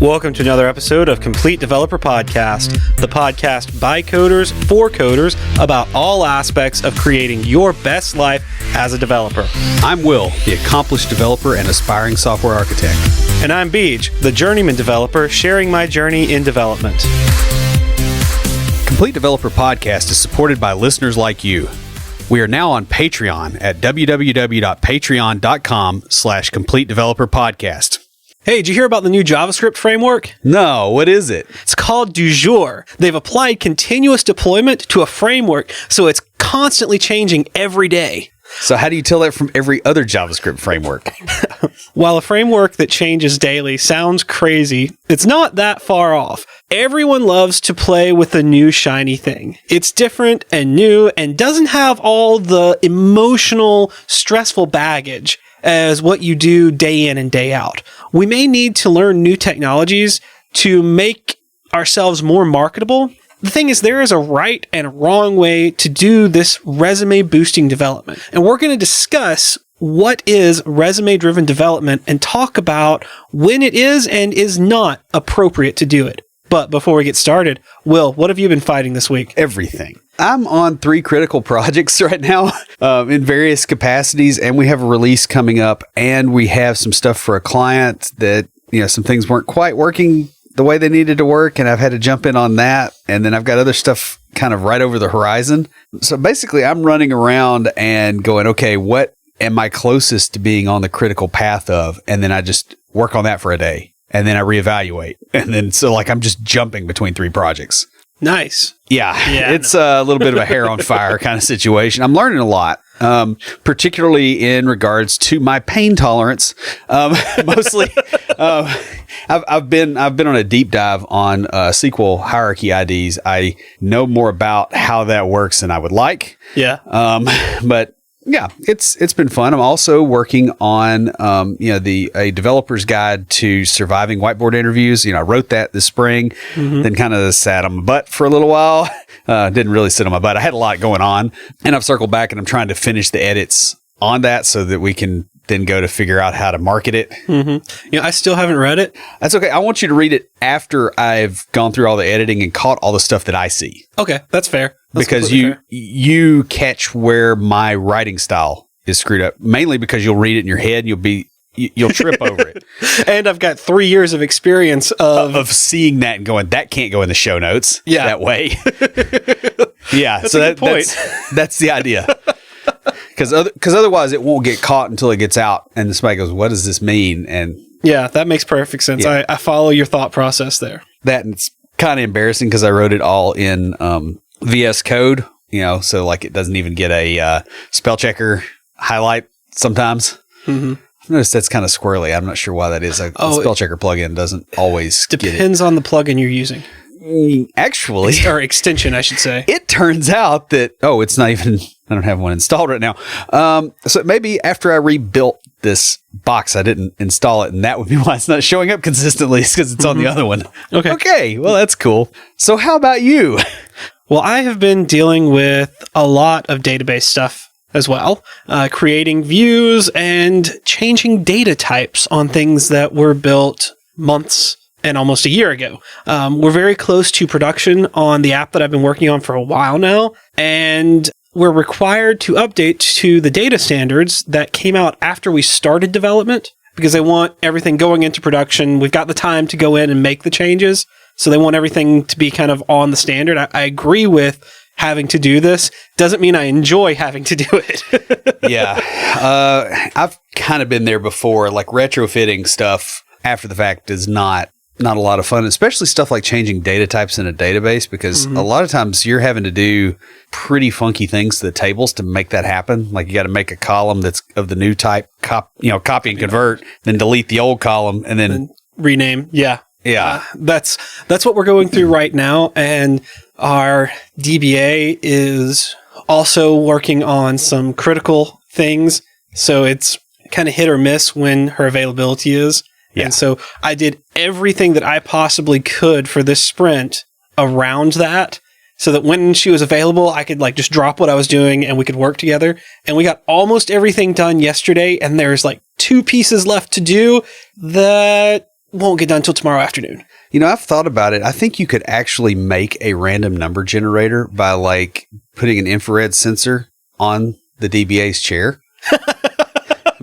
Welcome to another episode of Complete Developer Podcast, the podcast by coders for coders about all aspects of creating your best life as a developer. I'm Will, the accomplished developer and aspiring software architect. And I'm Beej, the journeyman developer, sharing my journey in development. Complete Developer Podcast is supported by listeners like you. We are now on Patreon at www.patreon.com/Complete Developer Podcast. Hey, did you hear about the new JavaScript framework? No, what is it? It's called Du Jour. They've applied continuous deployment to a framework, so it's constantly changing every day. So how do you tell that from every other JavaScript framework? While a framework that changes daily sounds crazy, it's not that far off. Everyone loves to play with the new shiny thing. It's different and new and doesn't have all the emotional, stressful baggage as what you do day in and day out. We may need to learn new technologies to make ourselves more marketable. The thing is, there is a right and a wrong way to do this resume boosting development. And we're going to discuss what is resume-driven development and talk about when it is and is not appropriate to do it. But before we get started, Will, what have you been fighting this week? Everything. I'm on 3 critical projects right now in various capacities, and we have a release coming up, and we have some stuff for a client that, some things weren't quite working the way they needed to work, and I've had to jump in on that. And then I've got other stuff kind of right over the horizon. So basically, I'm running around and going, okay, what am I closest to being on the critical path of? And then I just work on that for a day. And then I reevaluate. And then I'm just jumping between 3 projects. Nice. Yeah, it's a little bit of a hair on fire kind of situation. I'm learning a lot, particularly in regards to my pain tolerance. Mostly, I've been on a deep dive on SQL hierarchy IDs. I know more about how that works than I would like. Yeah. But yeah, it's been fun. I'm also working on a developer's guide to surviving whiteboard interviews. I wrote that this spring, then kind of sat on my butt for a little while. Didn't really sit on my butt. I had a lot going on, and I've circled back and I'm trying to finish the edits on that so that we can then go to figure out how to market it. I still haven't read it. That's okay. I want you to read it after I've gone through all the editing and caught all the stuff that I see. Okay, that's fair. Because you catch where my writing style is screwed up, mainly because you'll read it in your head and you'll trip over it. And I've got 3 years of experience of seeing that and going, that can't go in the show notes that way. Yeah, that's a good point. That's the idea. Because otherwise it won't get caught until it gets out, and somebody goes, "What does this mean?" And yeah, that makes perfect sense. Yeah. I follow your thought process there. That, and it's kind of embarrassing because I wrote it all in VS Code, so it doesn't even get a spell checker highlight sometimes. I've noticed that's kind of squirrely. I'm not sure why that is. A spell checker plugin doesn't always depends on the plugin you're using. Actually, or extension, I should say. It turns out that it's not even. I don't have one installed right now. So maybe after I rebuilt this box, I didn't install it, and that would be why it's not showing up consistently. It's because it's on the other one. Okay. Well, that's cool. So how about you? Well, I have been dealing with a lot of database stuff as well, creating views and changing data types on things that were built months and almost a year ago. We're very close to production on the app that I've been working on for a while now, and we're required to update to the data standards that came out after we started development because they want everything going into production. We've got the time to go in and make the changes, so they want everything to be kind of on the standard. I agree with having to do this. Doesn't mean I enjoy having to do it. Yeah. I've kind of been there before. Retrofitting stuff after the fact is not a lot of fun, especially stuff like changing data types in a database, because a lot of times you're having to do pretty funky things to the tables to make that happen. You got to make a column that's of the new type, copy and convert, then delete the old column and then rename. Yeah. Yeah. That's what we're going through right now. And our DBA is also working on some critical things. So it's kind of hit or miss when her availability is. Yeah. And so I did everything that I possibly could for this sprint around that so that when she was available, I could just drop what I was doing and we could work together. And we got almost everything done yesterday. And there's 2 pieces left to do that won't get done until tomorrow afternoon. You know, I've thought about it. I think you could actually make a random number generator by like putting an infrared sensor on the DBA's chair.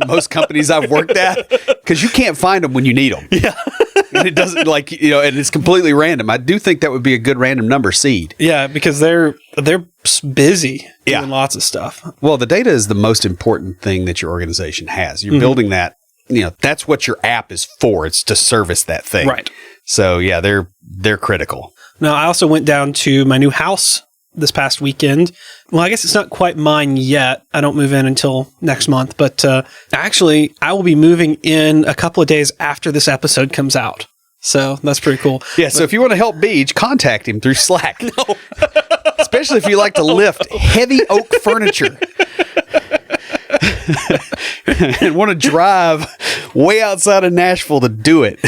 Most companies I've worked at, because you can't find them when you need them. Yeah. And it doesn't and it's completely random. I do think that would be a good random number seed. Yeah, because they're busy doing lots of stuff. Well, the data is the most important thing that your organization has. You're building that, that's what your app is for. It's to service that thing. Right. So yeah, they're critical. Now, I also went down to my new house this past weekend. Well, I guess it's not quite mine yet. I don't move in until next month, but actually, I will be moving in a couple of days after this episode comes out. So that's pretty cool. Yeah, so if you want to help Beach, contact him through Slack. No. Especially if you like to lift heavy oak furniture. And want to drive way outside of Nashville to do it.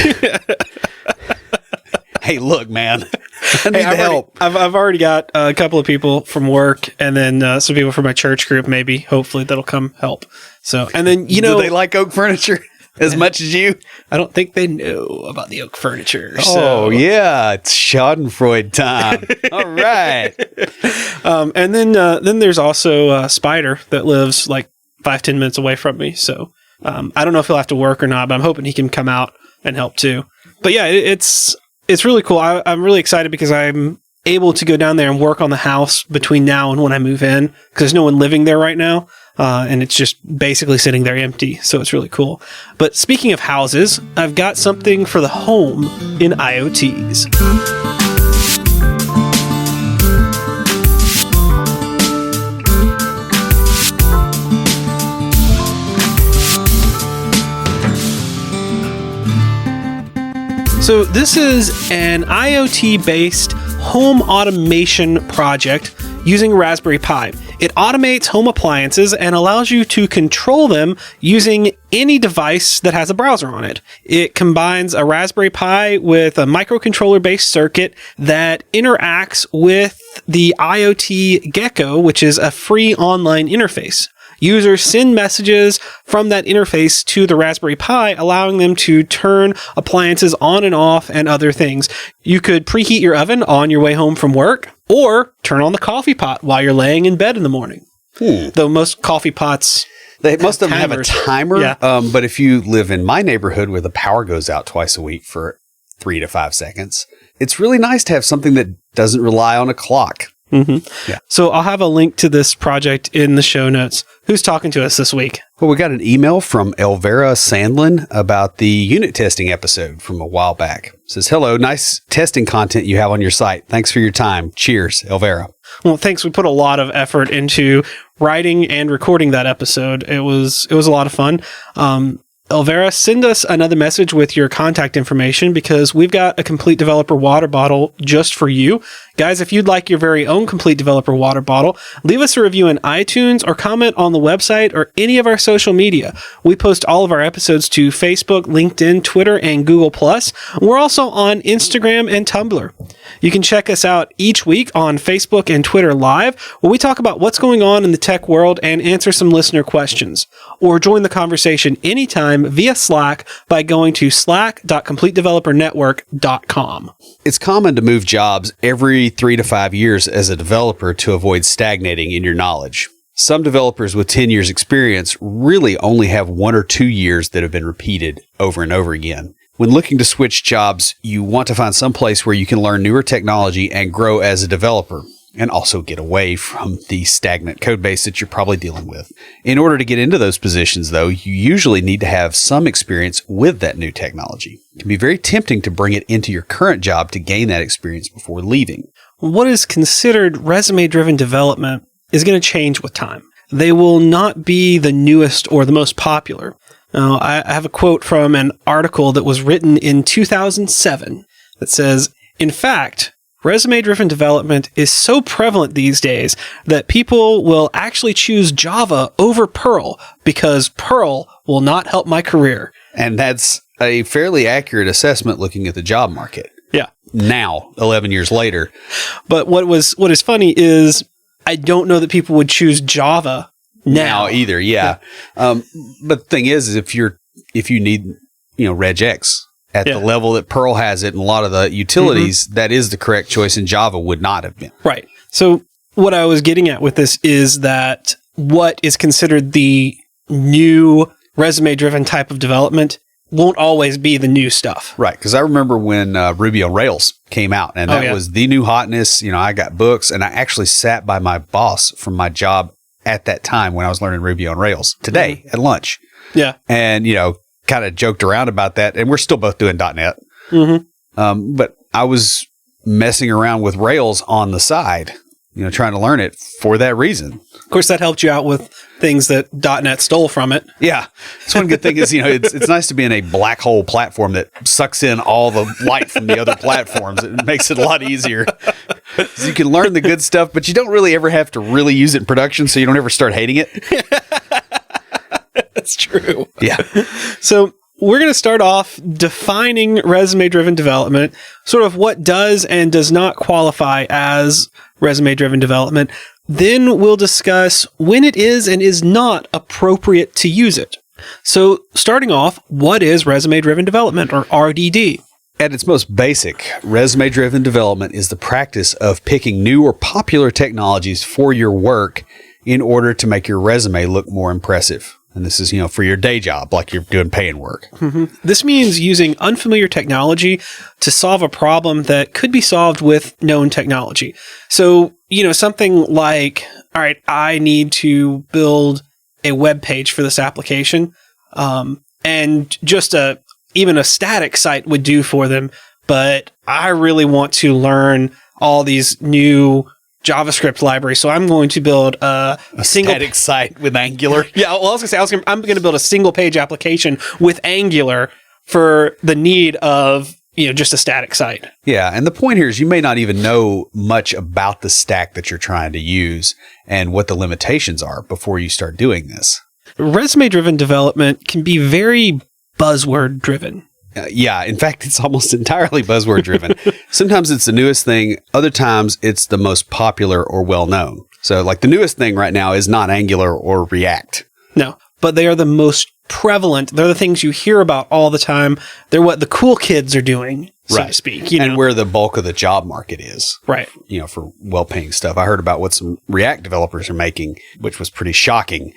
Hey, look, man. I need the help. I've already got a couple of people from work, and then some people from my church group, maybe, hopefully, that'll come help. So, and then, do they like oak furniture as much as you? I don't think they know about the oak furniture. Oh, yeah. It's Schadenfreude time. All right. And then there's also Spider that lives like 5-10 minutes away from me. So I don't know if he'll have to work or not, but I'm hoping he can come out and help too. But yeah, it's really cool. I'm really excited because I'm able to go down there and work on the house between now and when I move in, because there's no one living there right now. And it's just basically sitting there empty. So it's really cool. But speaking of houses, I've got something for the home in IoTs. So this is an IoT-based home automation project using Raspberry Pi. It automates home appliances and allows you to control them using any device that has a browser on it. It combines a Raspberry Pi with a microcontroller-based circuit that interacts with the IoT Gecko, which is a free online interface. Users send messages from that interface to the Raspberry Pi, allowing them to turn appliances on and off and other things. You could preheat your oven on your way home from work, or turn on the coffee pot while you're laying in bed in the morning. Though most coffee pots... Most of them have a timer, but if you live in my neighborhood where the power goes out twice a week for 3 to 5 seconds, it's really nice to have something that doesn't rely on a clock. Mm-hmm. Yeah. So I'll have a link to this project in the show notes. Who's talking to us this week? Well, we got an email from Elvira Sandlin about the unit testing episode from a while back. It says, hello, nice testing content you have on your site. Thanks for your time. Cheers, Elvira. Well, thanks. We put a lot of effort into writing and recording that episode. It was a lot of fun. Elvira, send us another message with your contact information, because we've got a Complete Developer water bottle just for you. Guys, if you'd like your very own Complete Developer water bottle, leave us a review in iTunes or comment on the website or any of our social media. We post all of our episodes to Facebook, LinkedIn, Twitter, and Google+. We're also on Instagram and Tumblr. You can check us out each week on Facebook and Twitter Live, where we talk about what's going on in the tech world and answer some listener questions. Or join the conversation anytime via Slack by going to slack.completedevelopernetwork.com. It's common to move jobs every 3 to 5 years as a developer to avoid stagnating in your knowledge. Some developers with 10 years experience really only have 1 or 2 years that have been repeated over and over again. When looking to switch jobs, you want to find some place where you can learn newer technology and grow as a developer, and also get away from the stagnant code base that you're probably dealing with. In order to get into those positions, though, you usually need to have some experience with that new technology. It can be very tempting to bring it into your current job to gain that experience before leaving. What is considered resume-driven development is going to change with time. They will not be the newest or the most popular. Now, I have a quote from an article that was written in 2007 that says, in fact, resume-driven development is so prevalent these days that people will actually choose Java over Perl because Perl will not help my career. And that's a fairly accurate assessment looking at the job market. Yeah. Now, 11 years later. But what is funny is I don't know that people would choose Java now either. Yeah. But the thing is if you need, regex at the level that Perl has it and a lot of the utilities, that is the correct choice, and Java would not have been. Right. So what I was getting at with this is that what is considered the new resume-driven type of development won't always be the new stuff. Right, because I remember when Ruby on Rails came out, and that was the new hotness. You know, I got books, and I actually sat by my boss from my job at that time when I was learning Ruby on Rails today at lunch. Yeah. And, you know, kind of joked around about that, and we're still both doing .NET. But I was messing around with Rails on the side, you know, trying to learn it for that reason. Of course, that helped you out with things that .NET stole from it. Yeah. So one good thing is, you know, it's nice to be in a black hole platform that sucks in all the light from the other platforms. It makes it a lot easier. So you can learn the good stuff, but you don't really ever have to really use it in production, so you don't ever start hating it. That's true. Yeah. So we're going to start off defining resume-driven development, sort of what does and does not qualify as resume-driven development. Then we'll discuss when it is and is not appropriate to use it. So starting off, what is resume-driven development, or RDD? At its most basic, resume-driven development is the practice of picking new or popular technologies for your work in order to make your resume look more impressive. And this is, you know, for your day job, like you're doing paying work. This means using unfamiliar technology to solve a problem that could be solved with known technology. So, you know, something like, all right, I need to build a web page for this application. And just even a static site would do for them. But I really want to learn all these new JavaScript library, so I'm going to build a single static site with Angular. Yeah, well, I was going to say I'm going to build a single page application with Angular for the need of, you know, just a static site. Yeah, and the point here is you may not even know much about the stack that you're trying to use and what the limitations are before you start doing this. Resume-driven development can be very buzzword-driven. Yeah, in fact, it's almost entirely buzzword driven. Sometimes it's the newest thing. Other times it's the most popular or well-known. So like the newest thing right now is not Angular or React. No, but they are the most prevalent. They're the things you hear about all the time. They're what the cool kids are doing, so to speak. And where the bulk of the job market is. Right. You know, for well-paying stuff. I heard about what some React developers are making, which was pretty shocking.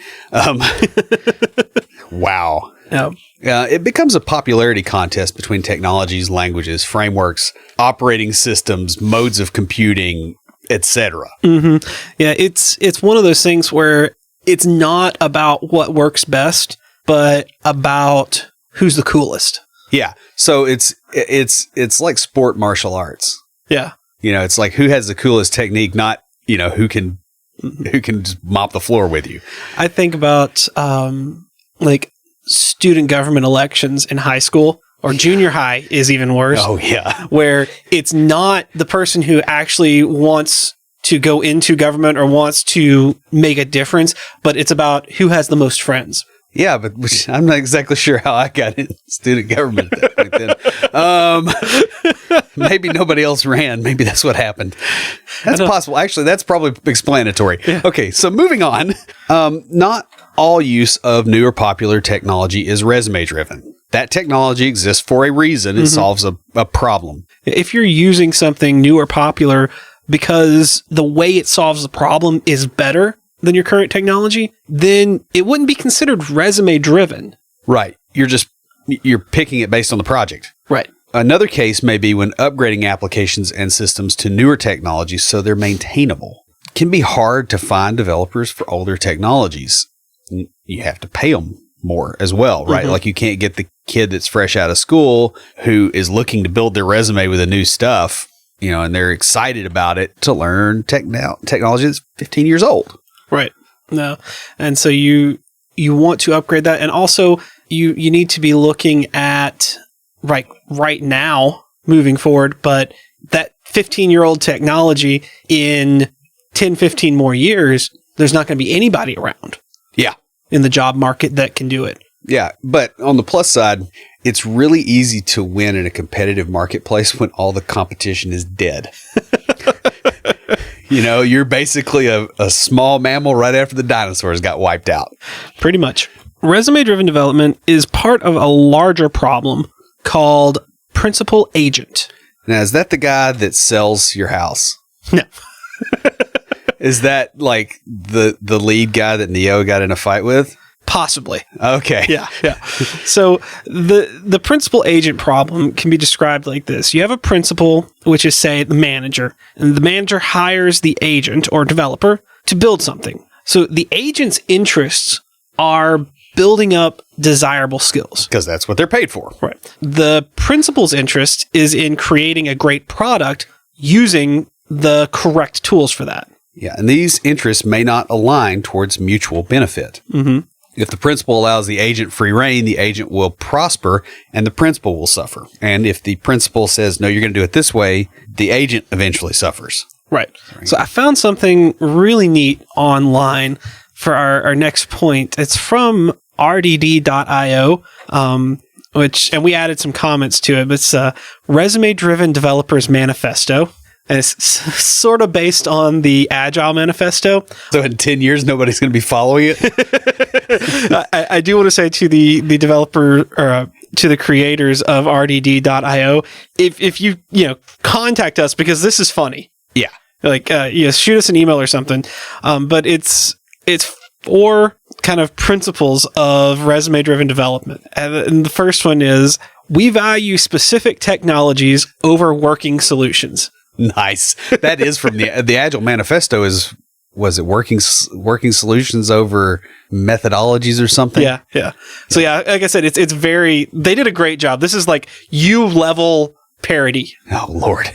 Wow. No. It becomes a popularity contest between technologies, languages, frameworks, operating systems, modes of computing, etc. Yeah, it's one of those things where it's not about what works best, but about who's the coolest. Yeah. So it's like sport martial arts. Yeah. You know, it's like who has the coolest technique, not, you know, who can just mop the floor with you. I think about like student government elections in high school, or junior high is even worse. Oh, yeah. Where it's not the person who actually wants to go into government or wants to make a difference, but it's about who has the most friends. Yeah, but I'm not exactly sure how I got in student government at that point then. Maybe nobody else ran. Maybe that's what happened. That's possible. Actually, that's probably explanatory. Yeah. Okay, so moving on. Not all use of new or popular technology is resume driven. That technology exists for a reason. It solves a problem. If you're using something new or popular because the way it solves the problem is better than your current technology, then it wouldn't be considered resume driven. Right. You're picking it based on the project. Right. Another case may be when upgrading applications and systems to newer technologies so they're maintainable. It can be hard to find developers for older technologies. You have to pay them more as well, right? Like you can't get the kid that's fresh out of school who is looking to build their resume with the new stuff, you know, and they're excited about it to learn technology that's 15 years old. Right. No. And so you want to upgrade that. And also you need to be looking at right now moving forward, but that 15-year-old technology in 10, 15 more years, there's not going to be anybody around. Yeah. In the job market that can do it. Yeah. But on the plus side, it's really easy to win in a competitive marketplace when all the competition is dead. You know, you're basically a small mammal right after the dinosaurs got wiped out. Pretty much. Resume-driven development is part of a larger problem called principal agent. Now, is that the guy that sells your house? No. Is that like the lead guy that Neo got in a fight with? Possibly. Okay. Yeah. So the principal agent problem can be described like this. You have a principal, which is, say, the manager, and the manager hires the agent or developer to build something. So the agent's interests are building up desirable skills. Because that's what they're paid for. Right. The principal's interest is in creating a great product using the correct tools for that. Yeah, and these interests may not align towards mutual benefit. Mm-hmm. If the principal allows the agent free rein, the agent will prosper and the principal will suffer. And if the principal says, no, you're going to do it this way, the agent eventually suffers. Right. So I found something really neat online for our next point. It's from rdd.io, and we added some comments to it. But it's a resume-driven developers manifesto. And it's sort of based on the Agile Manifesto. So in 10 years, nobody's going to be following it? I do want to say to the developer, or to the creators of rdd.io, if you contact us, because this is funny. Yeah. Like, shoot us an email or something. But it's 4 kind of principles of resume-driven development. And the first one is, we value specific technologies over working solutions. Nice. That is from the Agile Manifesto. Was it working solutions over methodologies or something? Yeah. So yeah, like I said, it's very. They did a great job. This is like U-level parody. Oh Lord.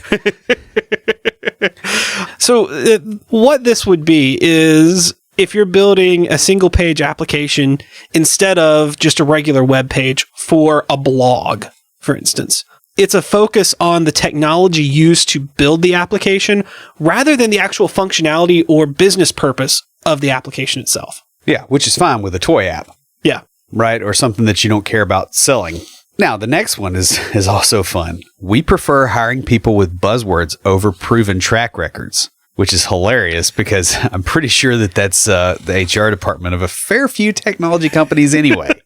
So what this would be is, if you're building a single page application instead of just a regular web page for a blog, for instance. It's a focus on the technology used to build the application rather than the actual functionality or business purpose of the application itself. Yeah, which is fine with a toy app. Yeah. Right? Or something that you don't care about selling. Now, the next one is also fun. We prefer hiring people with buzzwords over proven track records, which is hilarious because I'm pretty sure that that's the HR department of a fair few technology companies anyway.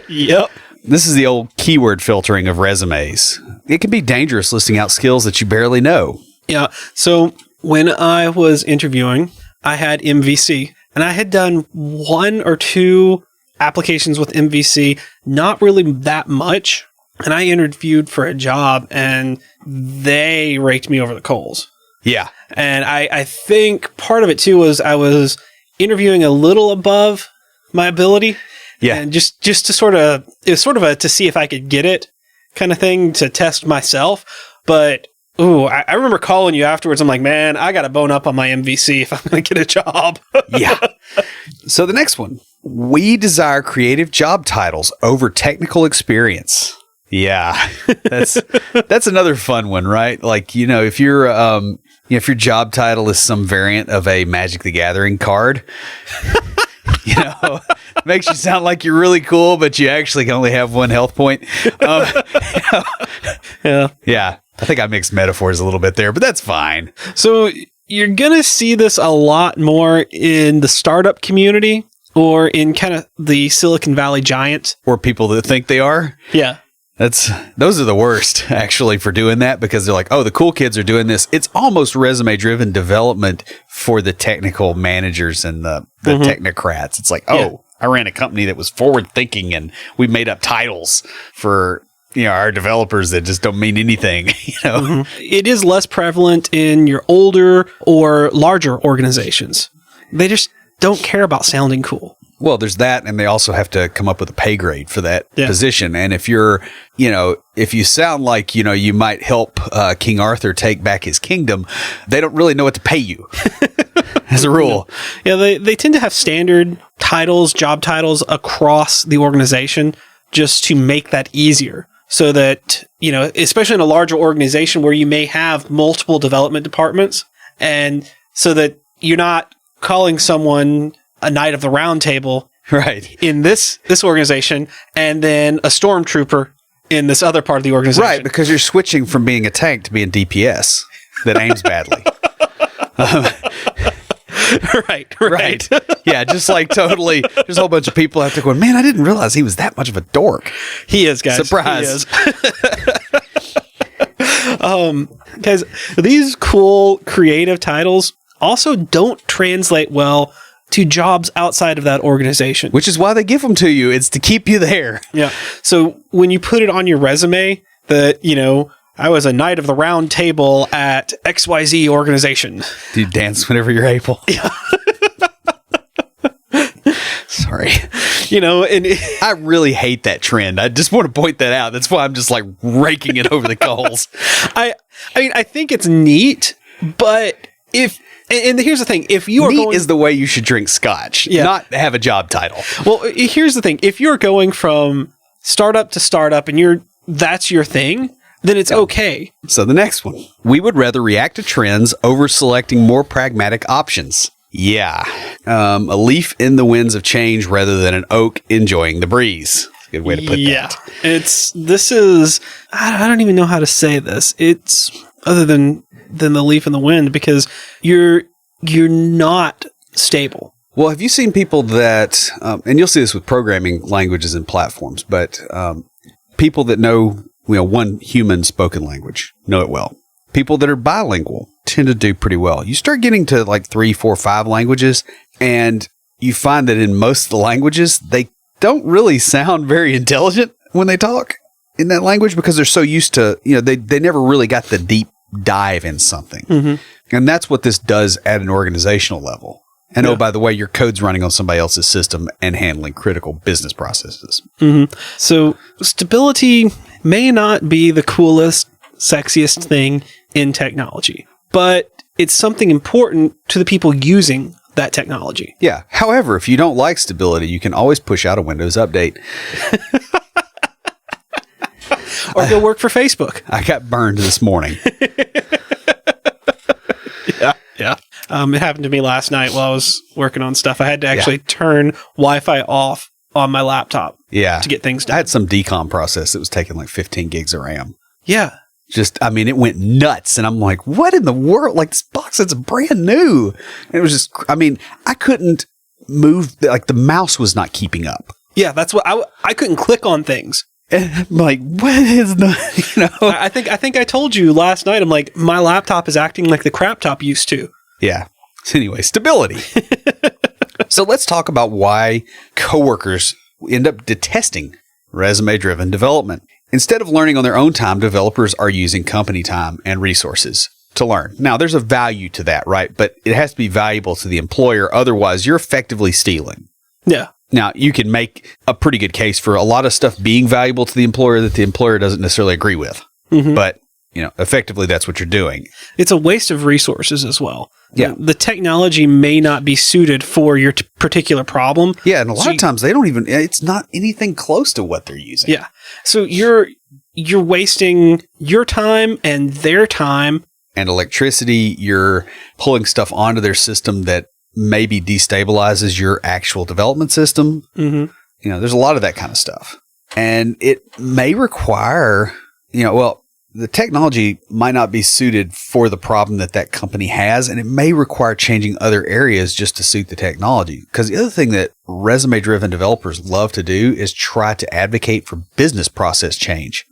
Yep. This is the old keyword filtering of resumes. It can be dangerous listing out skills that you barely know. Yeah. So when I was interviewing, I had MVC, and I had done 1 or 2 applications with MVC, not really that much. And I interviewed for a job, and they raked me over the coals. Yeah. And I think part of it too was I was interviewing a little above my ability. Yeah. And just to sort of, it was sort of a to see if I could get it kind of thing, to test myself. But, I remember calling you afterwards. I'm like, man, I got to bone up on my MVC if I'm going to get a job. Yeah. So the next one, we desire creative job titles over technical experience. Yeah. That's another fun one, right? Like, if you're, if your job title is some variant of a Magic the Gathering card, makes you sound like you're really cool, but you actually can only have 1 health point. Yeah. I think I mixed metaphors a little bit there, but that's fine. So you're going to see this a lot more in the startup community, or in kind of the Silicon Valley giants. Or people that think they are. Yeah. Those are the worst, actually, for doing that, because they're like, oh, the cool kids are doing this. It's almost resume-driven development for the technical managers and the technocrats. It's like, I ran a company that was forward-thinking, and we made up titles for our developers that just don't mean anything. Mm-hmm. It is less prevalent in your older or larger organizations. They just don't care about sounding cool. Well, there's that, and they also have to come up with a pay grade for that position. And if you're, if you sound like, you might help King Arthur take back his kingdom, they don't really know what to pay you as a rule. Yeah, they tend to have standard titles, job titles across the organization just to make that easier. So that, especially in a larger organization where you may have multiple development departments, and so that you're not calling someone a knight of the round table, right, in this organization, and then a stormtrooper in this other part of the organization. Right, because you're switching from being a tank to being DPS that aims badly. Right. Yeah, just like totally. There's a whole bunch of people out there going, man, I didn't realize he was that much of a dork. He is, guys. Surprise. Guys, these cool creative titles also don't translate well to jobs outside of that organization. Which is why they give them to you. It's to keep you there. Yeah. So when you put it on your resume that, I was a knight of the round table at XYZ organization. Do you dance whenever you're able? Yeah. Sorry. And I really hate that trend. I just want to point that out. That's why I'm just like raking it over the coals. I mean, I think it's neat, but and here's the thing, if you are neat is the way you should drink scotch, not have a job title. Well, here's the thing. If you're going from startup to startup and that's your thing, then it's okay. So the next one, we would rather react to trends over selecting more pragmatic options. Yeah. A leaf in the winds of change rather than an oak enjoying the breeze. Good way to put that. I don't even know how to say this. It's other than the leaf in the wind, because you're not stable. Well, have you seen people that, and you'll see this with programming languages and platforms, but people that know one human spoken language know it well. People that are bilingual tend to do pretty well. You start getting to like 3, 4, 5 languages, and you find that in most of the languages, they don't really sound very intelligent when they talk in that language, because they're so used to, they never really got the deep dive in something. Mm-hmm. And that's what this does at an organizational level. And oh, by the way, your code's running on somebody else's system and handling critical business processes. Mm-hmm. So stability may not be the coolest, sexiest thing in technology, but it's something important to the people using that technology. Yeah. However, if you don't like stability, you can always push out a Windows update. Or go work for Facebook. I got burned this morning. Yeah. It happened to me last night while I was working on stuff. I had to actually turn Wi-Fi off on my laptop to get things done. I had some decom process that was taking like 15 gigs of RAM. Yeah. It went nuts. And I'm like, what in the world? Like, this box that's brand new. And it was just, I couldn't move. Like, the mouse was not keeping up. Yeah, that's what I couldn't click on things. And I'm like, what is the, I think I told you last night, I'm like, my laptop is acting like the crap top used to. Yeah. So anyway, stability. So let's talk about why coworkers end up detesting resume-driven development. Instead of learning on their own time, developers are using company time and resources to learn. Now, there's a value to that, right? But it has to be valuable to the employer. Otherwise, you're effectively stealing. Yeah. Now, you can make a pretty good case for a lot of stuff being valuable to the employer that the employer doesn't necessarily agree with. Mm-hmm. But, effectively, that's what you're doing. It's a waste of resources as well. Yeah. The technology may not be suited for your particular problem. Yeah, and a lot of times they don't even, it's not anything close to what they're using. Yeah. So you're wasting your time and their time. And electricity, you're pulling stuff onto their system that maybe destabilizes your actual development system. Mm-hmm. There's a lot of that kind of stuff. And it may require, the technology might not be suited for the problem that company has, and it may require changing other areas just to suit the technology. Because the other thing that resume-driven developers love to do is try to advocate for business process change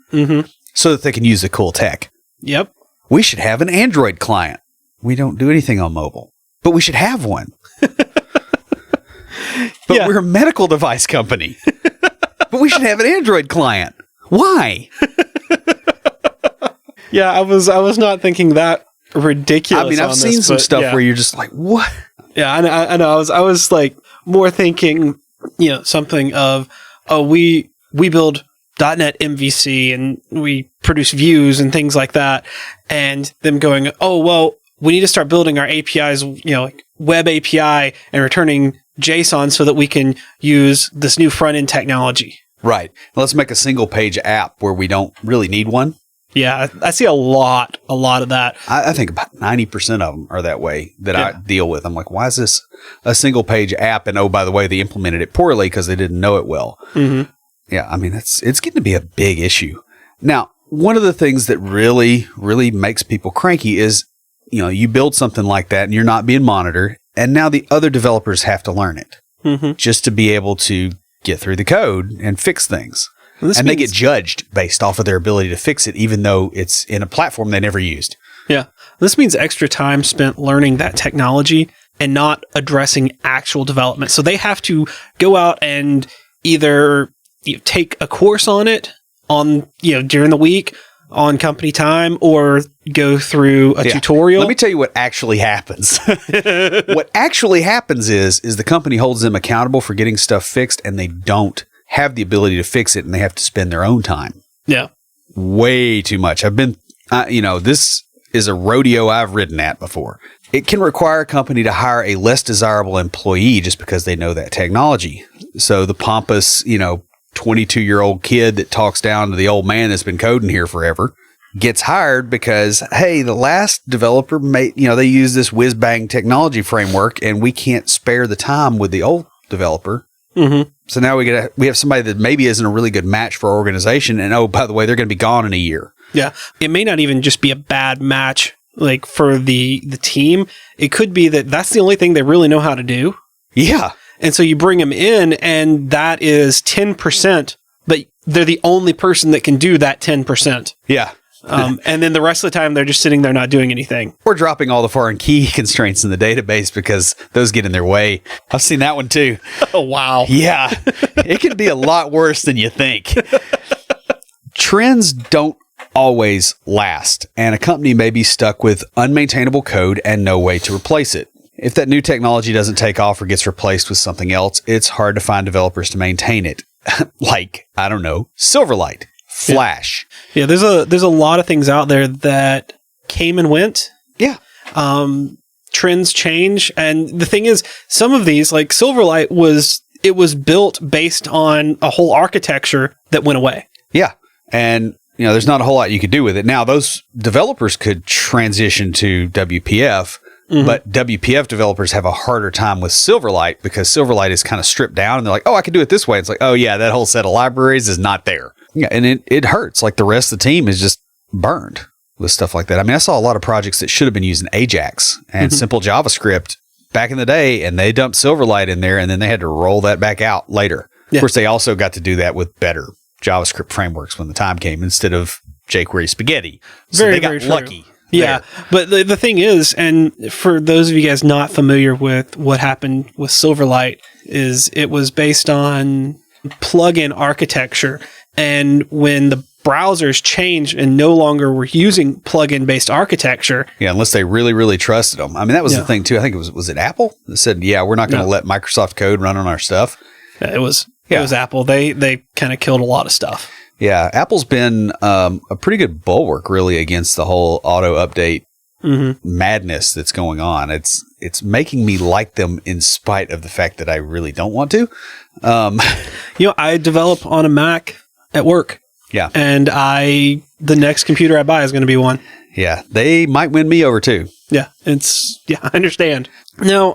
so that they can use the cool tech. Yep. We should have an Android client. We don't do anything on mobile, but we should have one. But we're a medical device company. But we should have an Android client. Why? Yeah, I was not thinking that ridiculous. I've seen some stuff where you're just like, what? Yeah, I know. I was like more thinking, something of, we build .NET MVC and we produce views and things like that, and them going, oh well, we need to start building our APIs, like web API and returning JSON so that we can use this new front end technology. Right. Let's make a single page app where we don't really need one. Yeah, I see a lot of that. I think about 90% of them are that way that I deal with. I'm like, why is this a single page app? And oh, by the way, they implemented it poorly because they didn't know it well. Mm-hmm. Yeah, it's getting to be a big issue. Now, one of the things that really, really makes people cranky is, you build something like that and you're not being monitored and now the other developers have to learn it just to be able to get through the code and fix things. And they get judged based off of their ability to fix it, even though it's in a platform they never used. Yeah. This means extra time spent learning that technology and not addressing actual development. So they have to go out and either take a course on it during the week on company time, or go through a tutorial. Let me tell you what actually happens. What actually happens is the company holds them accountable for getting stuff fixed, and they don't have the ability to fix it, and they have to spend their own time. Yeah. Way too much. This is a rodeo I've ridden at before. It can require a company to hire a less desirable employee just because they know that technology. So the pompous, 22-year-old kid that talks down to the old man that's been coding here forever gets hired because, hey, the last developer they use this whiz-bang technology framework, and we can't spare the time with the old developer. Mm-hmm. So now we have somebody that maybe isn't a really good match for our organization. And oh, by the way, they're going to be gone in a year. Yeah. It may not even just be a bad match like for the team. It could be that that's the only thing they really know how to do. Yeah. And so you bring them in, and that is 10%, but they're the only person that can do that 10%. Yeah. And then the rest of the time, they're just sitting there not doing anything. Or dropping all the foreign key constraints in the database because those get in their way. I've seen that one too. Oh, wow. Yeah. It can be a lot worse than you think. Trends don't always last, and a company may be stuck with unmaintainable code and no way to replace it. If that new technology doesn't take off or gets replaced with something else, it's hard to find developers to maintain it. Like, I don't know, Silverlight, Flash. Yeah, there's a lot of things out there that came and went. Yeah. Trends change. And the thing is, some of these, like Silverlight, it was built based on a whole architecture that went away. Yeah. And, there's not a whole lot you could do with it. Now, those developers could transition to WPF. Mm-hmm. But WPF developers have a harder time with Silverlight because Silverlight is kind of stripped down, and they're like, oh, I can do it this way. It's like, oh, yeah, that whole set of libraries is not there. Yeah, and it hurts. Like the rest of the team is just burned with stuff like that. I mean, I saw a lot of projects that should have been using Ajax and simple JavaScript back in the day, and they dumped Silverlight in there, and then they had to roll that back out later. Yeah. Of course, they also got to do that with better JavaScript frameworks when the time came instead of jQuery spaghetti. So they got lucky. Yeah, but the thing is, and for those of you guys not familiar with what happened with Silverlight, is it was based on plugin architecture, and when the browsers changed and no longer were using plugin-based architecture. Yeah, unless they really, really trusted them. I mean, that was the thing, too. I think was it Apple that said, yeah, we're not going to let Microsoft code run on our stuff? Yeah, it was Apple. They kind of killed a lot of stuff. Yeah, Apple's been a pretty good bulwark, really, against the whole auto update madness that's going on. It's making me like them in spite of the fact that I really don't want to. I develop on a Mac at work. Yeah, and the next computer I buy is going to be one. Yeah, they might win me over too. Yeah, I understand. Now,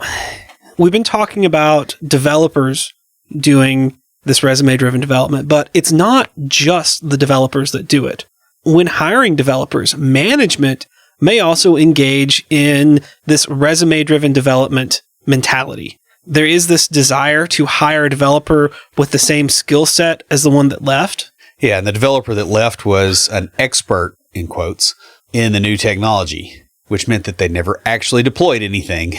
we've been talking about developers doing this resume-driven development, but it's not just the developers that do it. When hiring developers, management may also engage in this resume-driven development mentality. There is this desire to hire a developer with the same skill set as the one that left. Yeah, and the developer that left was an expert, in quotes, in the new technology, which meant that they never actually deployed anything,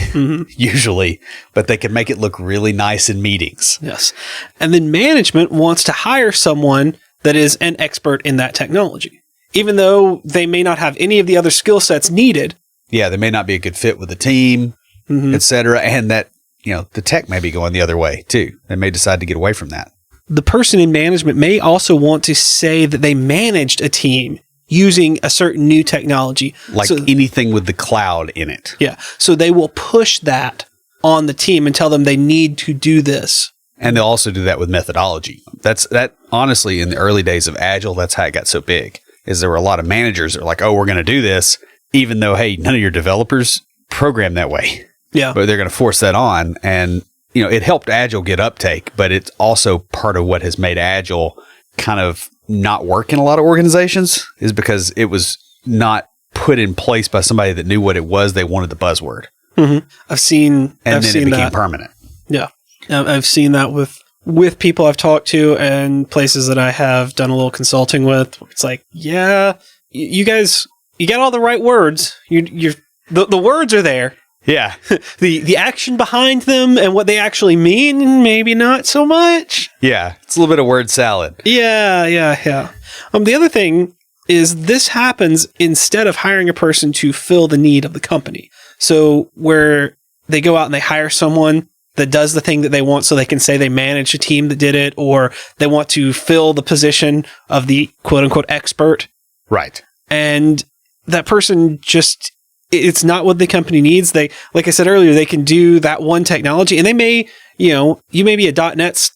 usually, but they could make it look really nice in meetings. Yes. And then management wants to hire someone that is an expert in that technology, even though they may not have any of the other skill sets needed. Yeah, they may not be a good fit with the team, et cetera, and that, the tech may be going the other way, too. They may decide to get away from that. The person in management may also want to say that they managed a team using a certain new technology. Like anything with the cloud in it. Yeah. So they will push that on the team and tell them they need to do this. And they'll also do that with methodology. That honestly, in the early days of Agile, that's how it got so big, is there were a lot of managers that were like, oh, we're going to do this, even though, hey, none of your developers program that way. Yeah. But they're going to force that on. And, it helped Agile get uptake, but it's also part of what has made Agile kind of not work in a lot of organizations, is because it was not put in place by somebody that knew what it was. They wanted the buzzword. I've seen and then it became that. permanent. Yeah. I've seen that with people I've talked to and places that I have done a little consulting with. It's like, yeah, you guys, you got all the right words. The words are there. Yeah. The action behind them and what they actually mean, maybe not so much. Yeah. It's a little bit of word salad. Yeah. The other thing is this happens instead of hiring a person to fill the need of the company. So where they go out and they hire someone that does the thing that they want so they can say they managed a team that did it, or they want to fill the position of the quote unquote expert. Right. And that person just, it's not what the company needs. They, like I said earlier, they can do that one technology and they may, you may be a .NET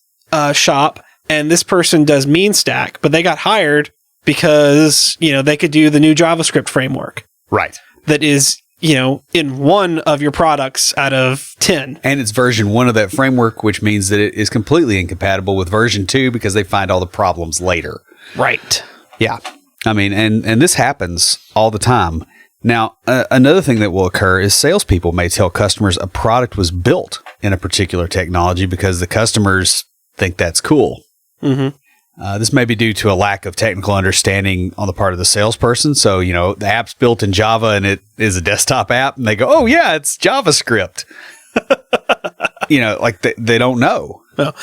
shop and this person does mean stack, but they got hired because, they could do the new JavaScript framework. Right. That is, in one of your products out of 10. And it's version 1 of that framework, which means that it is completely incompatible with version 2 because they find all the problems later. Right. Yeah. I mean, and this happens all the time. Now, another thing that will occur is salespeople may tell customers a product was built in a particular technology because the customers think that's cool. Mm-hmm. This may be due to a lack of technical understanding on the part of the salesperson. So, the app's built in Java and it is a desktop app and they go, oh yeah, it's JavaScript. Like they don't know. Well,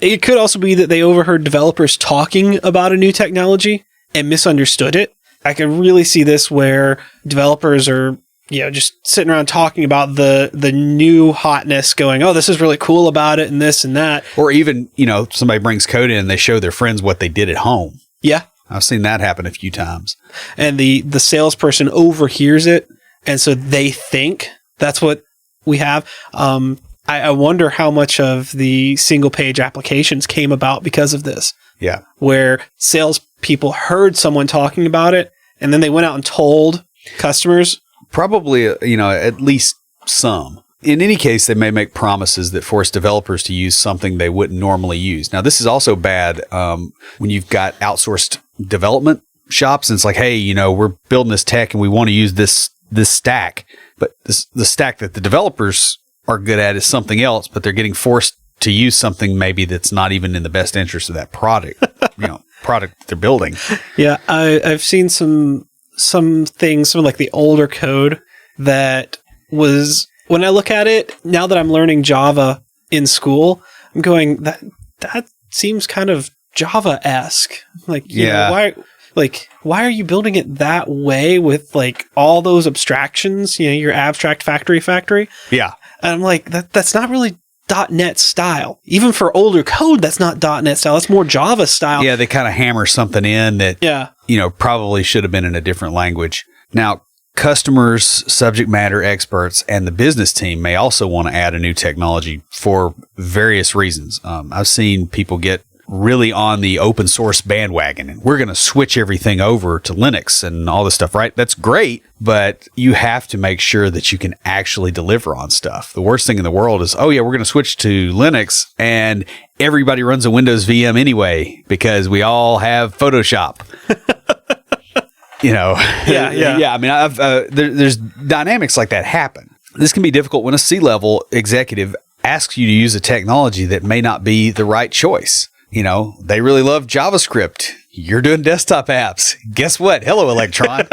it could also be that they overheard developers talking about a new technology and misunderstood it. I can really see this where developers are, just sitting around talking about the new hotness, going, oh, this is really cool about it and this and that. Or even, somebody brings code in and they show their friends what they did at home. Yeah. I've seen that happen a few times. And the salesperson overhears it. And so they think that's what we have. I wonder how much of the single page applications came about because of this. Yeah. Where salespeople heard someone talking about it and then they went out and told customers. Probably, at least some. In any case, they may make promises that force developers to use something they wouldn't normally use. Now, this is also bad when you've got outsourced development shops and it's like, hey, we're building this tech and we want to use this stack. But the stack that the developers are good at is something else, but they're getting forced to use something maybe that's not even in the best interest of that product, product they're building. Yeah, I've seen some things, some of like the older code that was, when I look at it, now that I'm learning Java in school, I'm going, that seems kind of Java-esque. Like, why are you building it that way with like all those abstractions, your abstract factory? Yeah. And I'm like, that's not really .NET style. Even for older code, that's not .NET style. That's more Java style. Yeah, they kind of hammer something in that, probably should have been in a different language. Now, customers, subject matter experts, and the business team may also want to add a new technology for various reasons. I've seen people get really on the open source bandwagon and we're going to switch everything over to Linux and all this stuff, right? That's great, but you have to make sure that you can actually deliver on stuff. The worst thing in the world is, oh yeah, we're going to switch to Linux and everybody runs a Windows VM anyway because we all have Photoshop. Yeah. I mean, there's dynamics like that happen. This can be difficult when a C-level executive asks you to use a technology that may not be the right choice. They really love JavaScript. You're doing desktop apps. Guess what? Hello, Electron.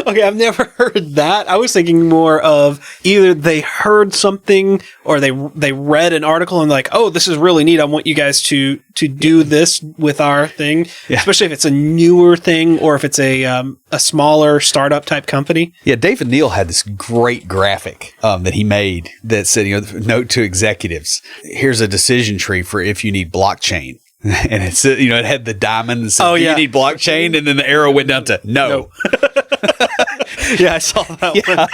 Okay, I've never heard that. I was thinking more of either they heard something or they read an article and like, oh, this is really neat. I want you guys to do this with our thing, especially if it's a newer thing or if it's a smaller startup type company. Yeah, David Neal had this great graphic that he made that said, note to executives, here's a decision tree for if you need blockchain. And it's, it had the diamond and said, do you need blockchain? And then the arrow went down to no. Yeah, I saw that one.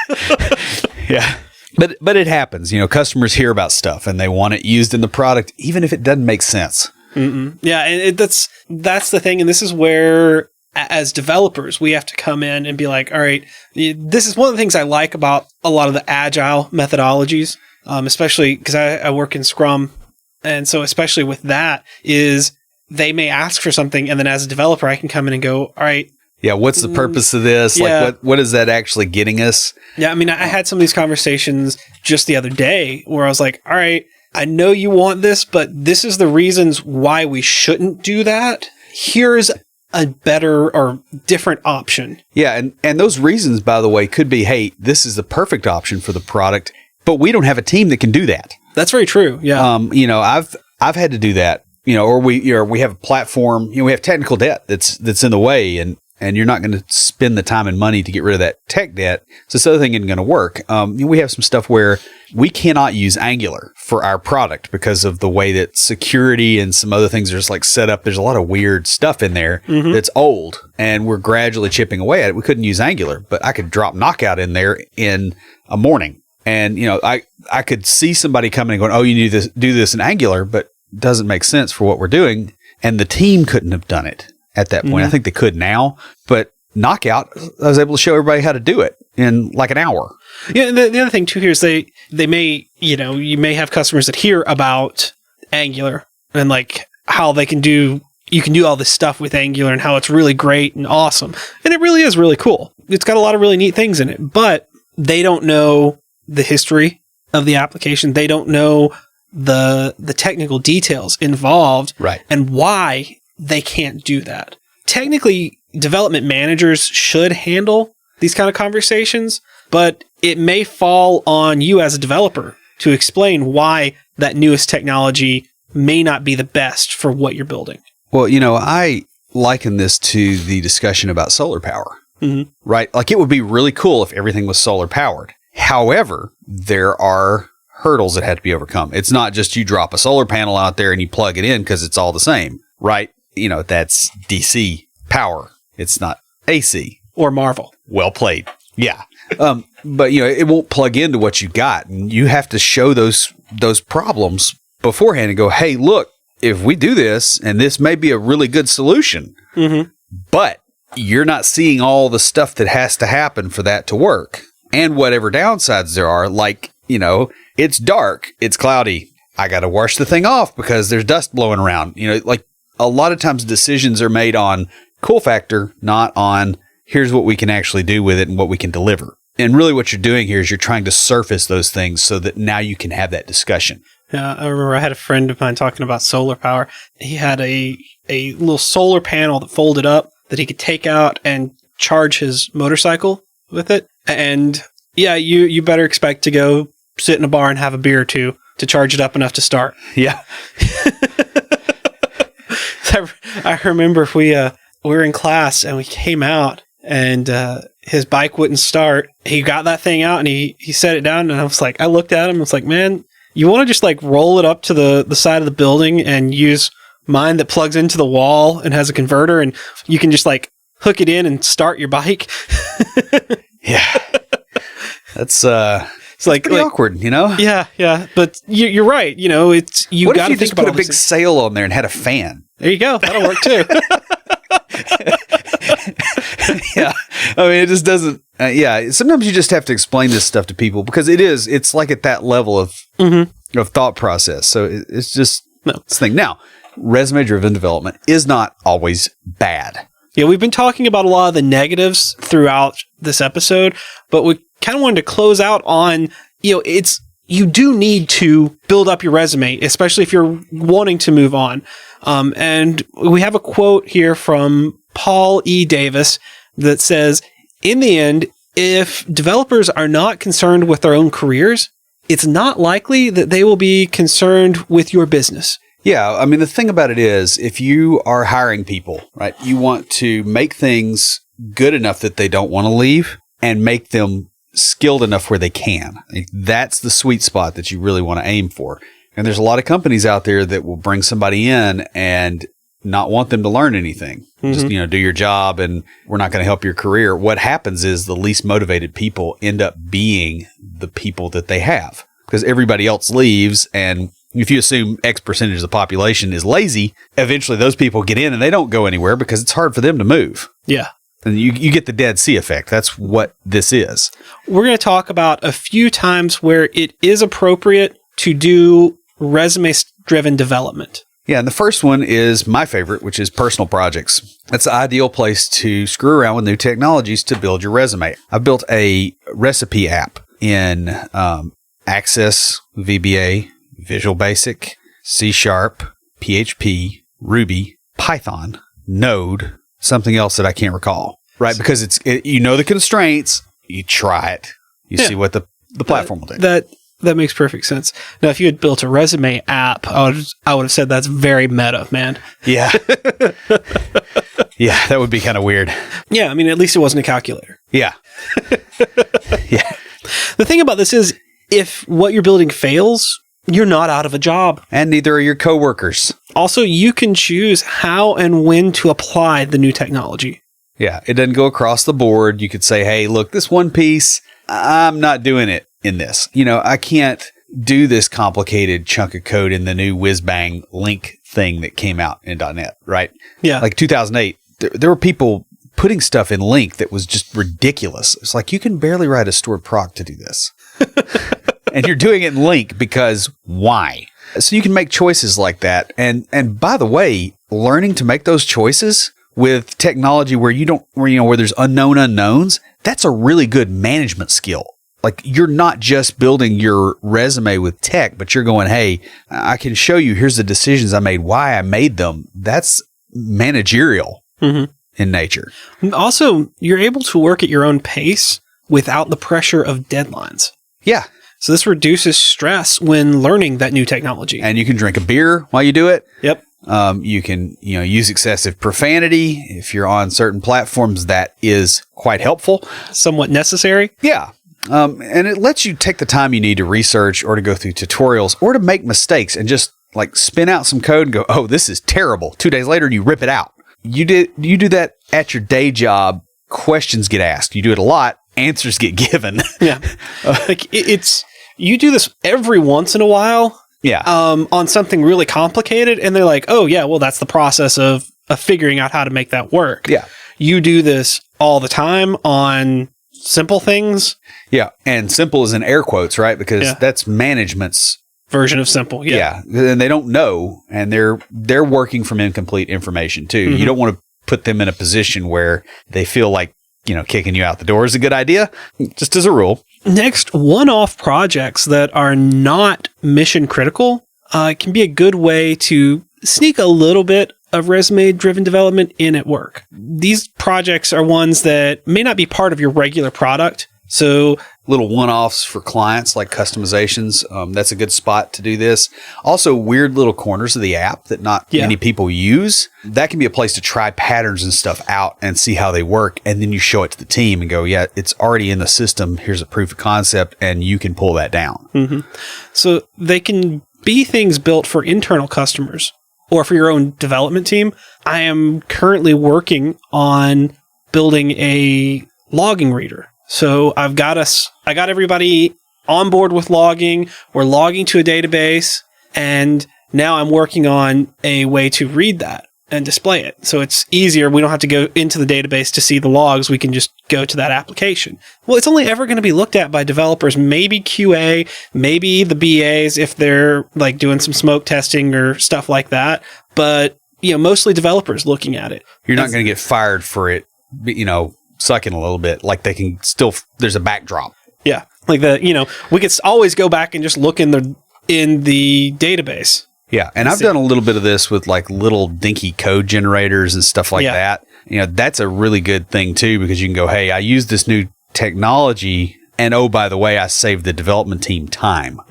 Yeah. But it happens. Customers hear about stuff and they want it used in the product, even if it doesn't make sense. Mm-mm. Yeah, and that's the thing. And this is where, as developers, we have to come in and be like, all right, this is one of the things I like about a lot of the agile methodologies, especially because I work in Scrum. And so especially with that is they may ask for something. And then as a developer, I can come in and go, all right, Yeah, what's the purpose of this? Yeah. Like, what is that actually getting us? Yeah, I mean, I had some of these conversations just the other day where I was like, all right, I know you want this, but this is the reasons why we shouldn't do that. Here's a better or different option. Yeah, and those reasons, by the way, could be, hey, this is the perfect option for the product, but we don't have a team that can do that. That's very true. Yeah. I've had to do that, or we have a platform, we have technical debt that's in the way, and you're not going to spend the time and money to get rid of that tech debt. So this other thing isn't going to work. We have some stuff where we cannot use Angular for our product because of the way that security and some other things are just like set up. There's a lot of weird stuff in there that's old, and we're gradually chipping away at it. We couldn't use Angular, but I could drop Knockout in there in a morning. And, I could see somebody coming and going, oh, you need to do this in Angular, but it doesn't make sense for what we're doing. And the team couldn't have done it at that point. I think they could now, but Knockout, I was able to show everybody how to do it in like an hour. Yeah. And the other thing too here is they may, you may have customers that hear about Angular and like how you can do all this stuff with Angular and how it's really great and awesome. And it really is really cool. It's got a lot of really neat things in it, but they don't know the history of the application. They don't know the technical details involved, right, and why they can't do that. Technically, development managers should handle these kind of conversations, but it may fall on you as a developer to explain why that newest technology may not be the best for what you're building. Well, I liken this to the discussion about solar power, right? Like, it would be really cool if everything was solar powered. However, there are hurdles that have to be overcome. It's not just you drop a solar panel out there and you plug it in because it's all the same, right? That's DC power. It's not AC. Or Marvel. Well played. Yeah. But, it won't plug into what you got. And you have to show those problems beforehand and go, hey, look, if we do this, and this may be a really good solution, but you're not seeing all the stuff that has to happen for that to work. And whatever downsides there are, like, it's dark, it's cloudy, I got to wash the thing off because there's dust blowing around. Like, a lot of times decisions are made on cool factor, not on here's what we can actually do with it and what we can deliver. And really what you're doing here is you're trying to surface those things so that now you can have that discussion. Yeah, I remember I had a friend of mine talking about solar power. He had a little solar panel that folded up that he could take out and charge his motorcycle with it. And yeah, you better expect to go sit in a bar and have a beer or two to charge it up enough to start. Yeah. I remember we were in class and we came out and his bike wouldn't start. He got that thing out and he set it down, and I looked at him and was like, man, you want to just like roll it up to the side of the building and use mine that plugs into the wall and has a converter, and you can just like hook it in and start your bike. Yeah. That's it's like pretty awkward, Yeah. But you're right. It's you got to think about. What if you just put a big sail on there and had a fan? There you go. That'll work too. Yeah. I mean, it just doesn't. Sometimes you just have to explain this stuff to people because it's like at that level of thought process. So it's just this thing. Now, resume-driven development is not always bad. Yeah, we've been talking about a lot of the negatives throughout this episode, but we kind of wanted to close out on, you do need to build up your resume, especially if you're wanting to move on. And we have a quote here from Paul E. Davis that says, in the end, if developers are not concerned with their own careers, it's not likely that they will be concerned with your business. Yeah, I mean, the thing about it is, if you are hiring people, right, you want to make things good enough that they don't want to leave and make them skilled enough where they can. That's the sweet spot that you really want to aim for. And there's a lot of companies out there that will bring somebody in and not want them to learn anything. Just, do your job and we're not going to help your career. What happens is the least motivated people end up being the people that they have because everybody else leaves, and if you assume X percentage of the population is lazy, eventually those people get in and they don't go anywhere because it's hard for them to move. Yeah. And you get the Dead Sea effect. That's what this is. We're going to talk about a few times where it is appropriate to do resume-driven development. Yeah, and the first one is my favorite, which is personal projects. That's the ideal place to screw around with new technologies to build your resume. I built a recipe app in Access, VBA, Visual Basic, C#, PHP, Ruby, Python, Node, something else that I can't recall. Right, because you know the constraints, you try it, you see what the platform will do. That makes perfect sense. Now, if you had built a resume app, I would have said that's very meta, man. Yeah. Yeah, that would be kind of weird. Yeah, I mean, at least it wasn't a calculator. Yeah. Yeah. The thing about this is, if what you're building fails, you're not out of a job. And neither are your coworkers. Also, you can choose how and when to apply the new technology. Yeah, it doesn't go across the board. You could say, hey, look, this one piece, I'm not doing it in this. You know, I can't do this complicated chunk of code in the new whiz-bang link thing that came out in .NET, right? Yeah. Like 2008, there were people putting stuff in link that was just ridiculous. It's like, you can barely write a stored proc to do this. And you're doing it in link because why? So you can make choices like that. And by the way, learning to make those choices with technology where there's unknown unknowns, that's a really good management skill. Like, you're not just building your resume with tech, but you're going, hey, I can show you, here's the decisions I made, why I made them. That's managerial in nature. Also, you're able to work at your own pace without the pressure of deadlines. Yeah. So this reduces stress when learning that new technology. And you can drink a beer while you do it. Yep. You can, use excessive profanity. If you're on certain platforms, that is quite helpful. Somewhat necessary. Yeah. And it lets you take the time you need to research or to go through tutorials or to make mistakes and just like spin out some code and go, oh, this is terrible. 2 days later, you rip it out. You do that at your day job. Questions get asked. You do it a lot. Answers get given. Yeah. You do this every once in a while. Yeah. On something really complicated. And they're like, oh, yeah, well, that's the process of figuring out how to make that work. Yeah. You do this all the time on simple things. Yeah. And simple is in air quotes, right? Because that's management's version of simple. Yeah. And they don't know. And they're working from incomplete information too. You don't want to put them in a position where they feel like, kicking you out the door is a good idea, just as a rule. Next, one-off projects that are not mission critical can be a good way to sneak a little bit of resume-driven development in at work. These projects are ones that may not be part of your regular product. So little one-offs for clients like customizations. That's a good spot to do this. Also, weird little corners of the app that not many people use. That can be a place to try patterns and stuff out and see how they work. And then you show it to the team and go, yeah, it's already in the system. Here's a proof of concept, and you can pull that down. So they can be things built for internal customers or for your own development team. I am currently working on building a logging reader. So I got everybody on board with logging. We're logging to a database, and now I'm working on a way to read that and display it. So it's easier. We don't have to go into the database to see the logs. We can just go to that application. Well, it's only ever going to be looked at by developers, maybe QA, maybe the BAs if they're like doing some smoke testing or stuff like that. But, mostly developers looking at it. You're not going to get fired for it, sucking a little bit. Like they can still, there's a backdrop. Yeah. Like we could always go back and just look in the database. Yeah. And I've done a little bit of this with like little dinky code generators and stuff like that. That's a really good thing too, because you can go, hey, I use this new technology, and oh, by the way, I saved the development team time.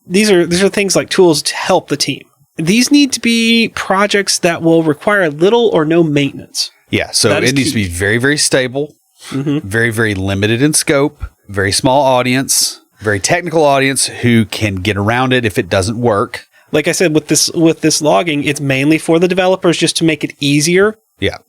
These are things like tools to help the team. These need to be projects that will require little or no maintenance. Yeah, so it needs to be very, very stable, very, very limited in scope, very small audience, very technical audience who can get around it if it doesn't work. Like I said, with this logging, it's mainly for the developers just to make it easier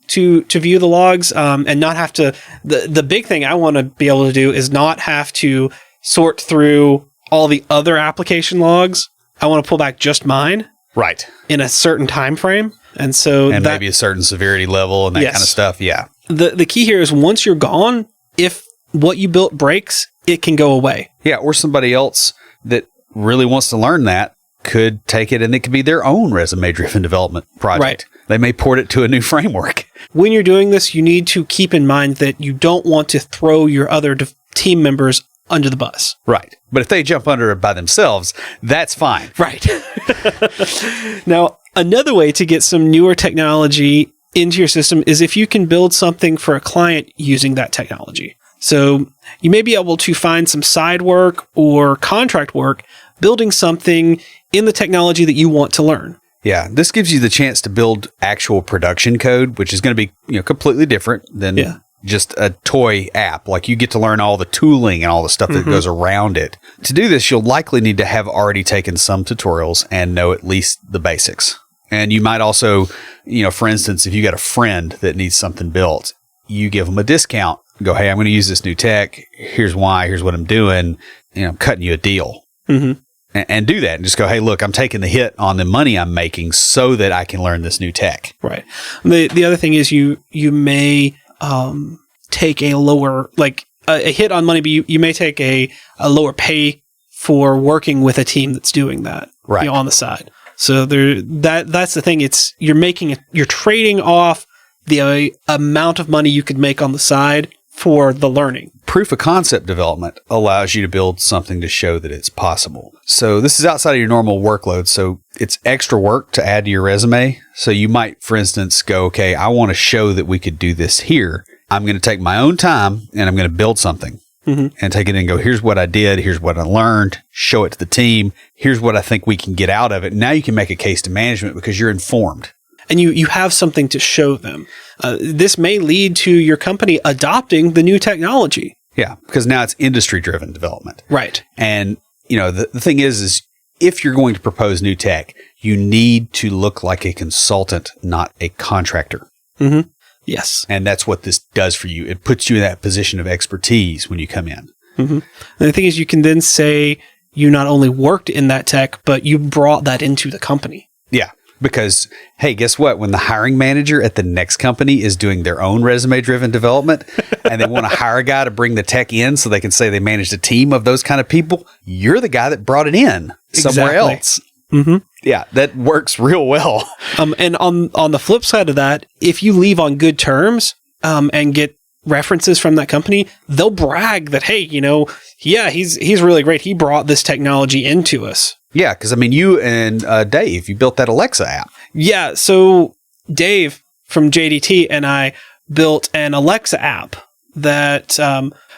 to view the logs and not have to. The big thing I want to be able to do is not have to sort through all the other application logs. I want to pull back just mine. Right. In a certain time frame. And maybe a certain severity level and that kind of stuff. Yeah. The key here is once you're gone, if what you built breaks, it can go away. Yeah. Or somebody else that really wants to learn that could take it and it could be their own resume-driven development project. Right. They may port it to a new framework. When you're doing this, you need to keep in mind that you don't want to throw your other team members under the bus. Right. But if they jump under it by themselves, that's fine. Right. Now, another way to get some newer technology into your system is if you can build something for a client using that technology. So you may be able to find some side work or contract work building something in the technology that you want to learn. Yeah, this gives you the chance to build actual production code, which is going to be completely different than just a toy app. Like you get to learn all the tooling and all the stuff that goes around it. To do this, you'll likely need to have already taken some tutorials and know at least the basics. And you might also, for instance, if you got a friend that needs something built, you give them a discount. Go, hey, I'm going to use this new tech. Here's why. Here's what I'm doing. I'm cutting you a deal. Mm-hmm. And do that and just go, hey, look, I'm taking the hit on the money I'm making so that I can learn this new tech. Right. The other thing is you may take a lower, like a hit on money, but you may take a lower pay for working with a team that's doing that on the side. So that's the thing. You're trading off the amount of money you could make on the side for the learning. Proof of concept development allows you to build something to show that it's possible. So this is outside of your normal workload. So it's extra work to add to your resume. So you might, for instance, go, okay, I want to show that we could do this here. I'm going to take my own time and I'm going to build something and take it and go, here's what I did. Here's what I learned. Show it to the team. Here's what I think we can get out of it. Now you can make a case to management because you're informed. And you have something to show them. This may lead to your company adopting the new technology. Yeah, because now it's industry-driven development. Right. And, the thing is if you're going to propose new tech, you need to look like a consultant, not a contractor. Mm-hmm. Yes. And that's what this does for you. It puts you in that position of expertise when you come in. Mm-hmm. And the thing is, you can then say you not only worked in that tech, but you brought that into the company. Yeah. Because, hey, guess what? When the hiring manager at the next company is doing their own resume-driven development and they want to hire a guy to bring the tech in so they can say they managed a team of those kind of people, you're the guy that brought it in somewhere else. Mm-hmm. Yeah, that works real well. And on the flip side of that, if you leave on good terms and get references from that company, they'll brag that, hey, he's really great. He brought this technology into us. Yeah, because you and Dave, you built that Alexa app. Yeah, so Dave from JDT and I built an Alexa app that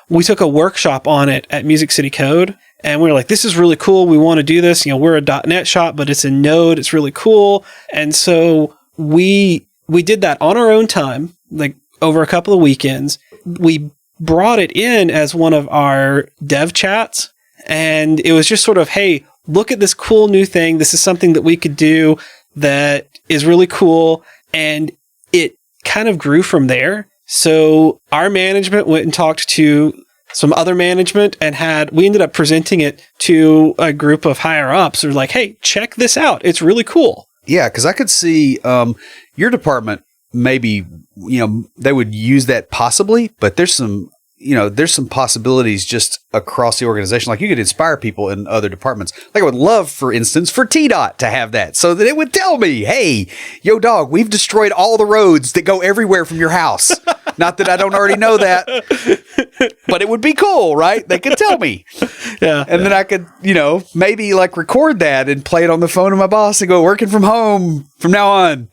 we took a workshop on it at Music City Code, and we were like, this is really cool. We want to do this. We're a .NET shop, but it's in Node. It's really cool. And so we did that on our own time, like over a couple of weekends. We brought it in as one of our dev chats, and it was just sort of, hey, look at this cool new thing. This is something that we could do that is really cool. And it kind of grew from there. So our management went and talked to some other management and we ended up presenting it to a group of higher ups. They're like, hey, check this out. It's really cool. Yeah, because I could see your department, maybe, they would use that possibly, but there's some possibilities just across the organization. Like you could inspire people in other departments. Like I would love, for instance, for TDOT to have that so that it would tell me, hey, yo dog, we've destroyed all the roads that go everywhere from your house. Not that I don't already know that, but it would be cool, right? They could tell me. Yeah. And then I could, maybe like record that and play it on the phone of my boss and go, working from home from now on.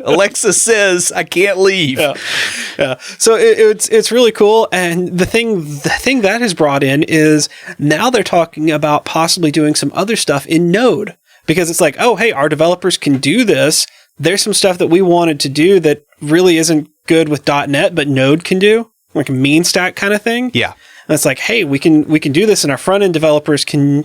Alexa says I can't leave. Yeah. So it's really cool. And the thing that has brought in is now they're talking about possibly doing some other stuff in Node, because it's like, oh, hey, our developers can do this. There's some stuff that we wanted to do that really isn't good with .NET, but Node can do, like a mean stack kind of thing. Yeah. And it's like, hey, we can do this, and our front end developers can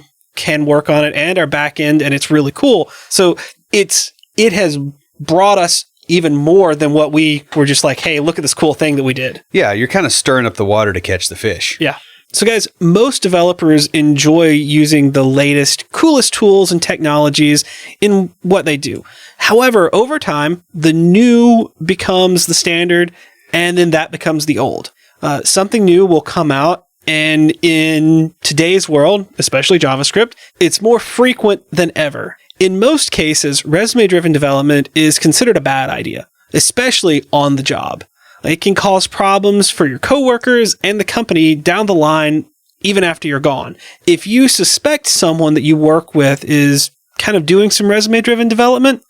work on it, and our back end, and it's really cool. So it has brought us even more than what we were just like, hey, look at this cool thing that we did. Yeah, you're kind of stirring up the water to catch the fish. Yeah. So guys, most developers enjoy using the latest, coolest tools and technologies in what they do. However, over time, the new becomes the standard, and then that becomes the old. Something new will come out, And in today's world, especially JavaScript, it's more frequent than ever. In most cases, resume-driven development is considered a bad idea, especially on the job. It can cause problems for your coworkers and the company down the line, even after you're gone. If you suspect someone that you work with is kind of doing some resume-driven development,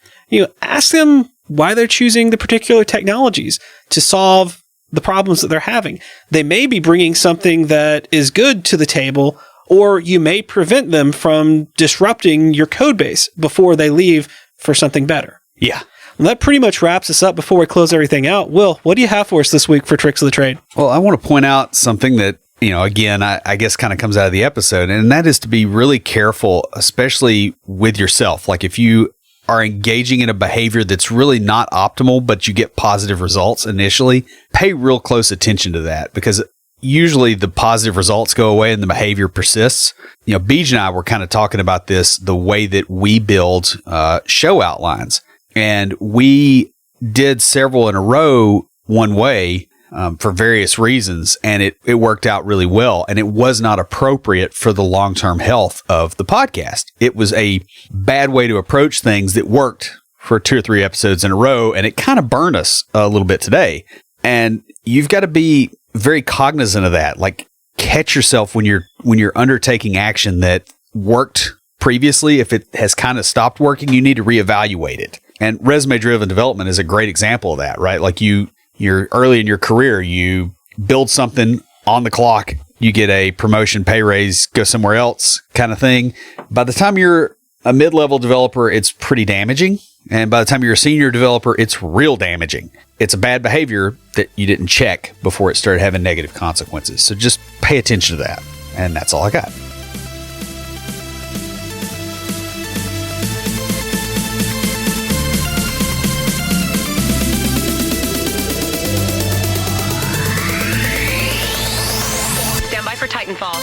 ask them why they're choosing the particular technologies to solve the problems that they're having. They may be bringing something that is good to the table, or you may prevent them from disrupting your code base before they leave for something better. Yeah. And that pretty much wraps us up before we close everything out. Will, what do you have for us this week for Tricks of the Trade? Well, I want to point out something that, again, I guess kind of comes out of the episode, and that is to be really careful, especially with yourself. Like if you are engaging in a behavior that's really not optimal, but you get positive results initially, pay real close attention to that, because usually the positive results go away and the behavior persists. Beej and I were kind of talking about this, the way that we build show outlines. And we did several in a row one way for various reasons, and it worked out really well. And it was not appropriate for the long-term health of the podcast. It was a bad way to approach things that worked for 2 or 3 episodes in a row, and it kind of burned us a little bit today. And you've got to be very cognizant of that. Like, catch yourself when you're undertaking action that worked previously. If it has kind of stopped working, you need to reevaluate it. And resume-driven development is a great example of that, right? Like you're early in your career, you build something on the clock, you get a promotion, pay raise, go somewhere else kind of thing. By the time you're a mid-level developer, it's pretty damaging. And by the time you're a senior developer, it's real damaging. It's a bad behavior that you didn't check before it started having negative consequences. So just pay attention to that. And that's all I got. For Titanfall.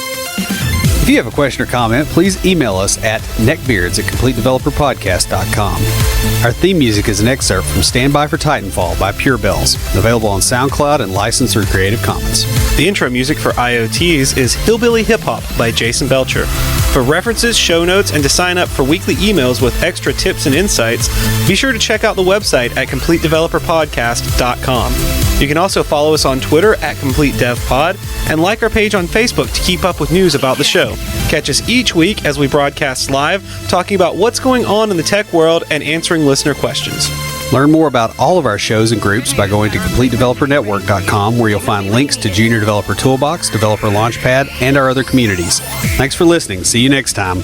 If you have a question or comment, please email us at neckbeards@completedeveloperpodcast.com. Our theme music is an excerpt from Stand By for Titanfall by Pure Bells, available on SoundCloud and licensed through Creative Commons. The intro music for IoTs is Hillbilly Hip Hop by Jason Belcher. For references, show notes, and to sign up for weekly emails with extra tips and insights, be sure to check out the website at CompleteDeveloperPodcast.com. You can also follow us on Twitter at CompleteDevPod and like our page on Facebook to keep up with news about the show. Catch us each week as we broadcast live, talking about what's going on in the tech world and answering listener questions. Learn more about all of our shows and groups by going to CompleteDeveloperNetwork.com, where you'll find links to Junior Developer Toolbox, Developer Launchpad, and our other communities. Thanks for listening. See you next time.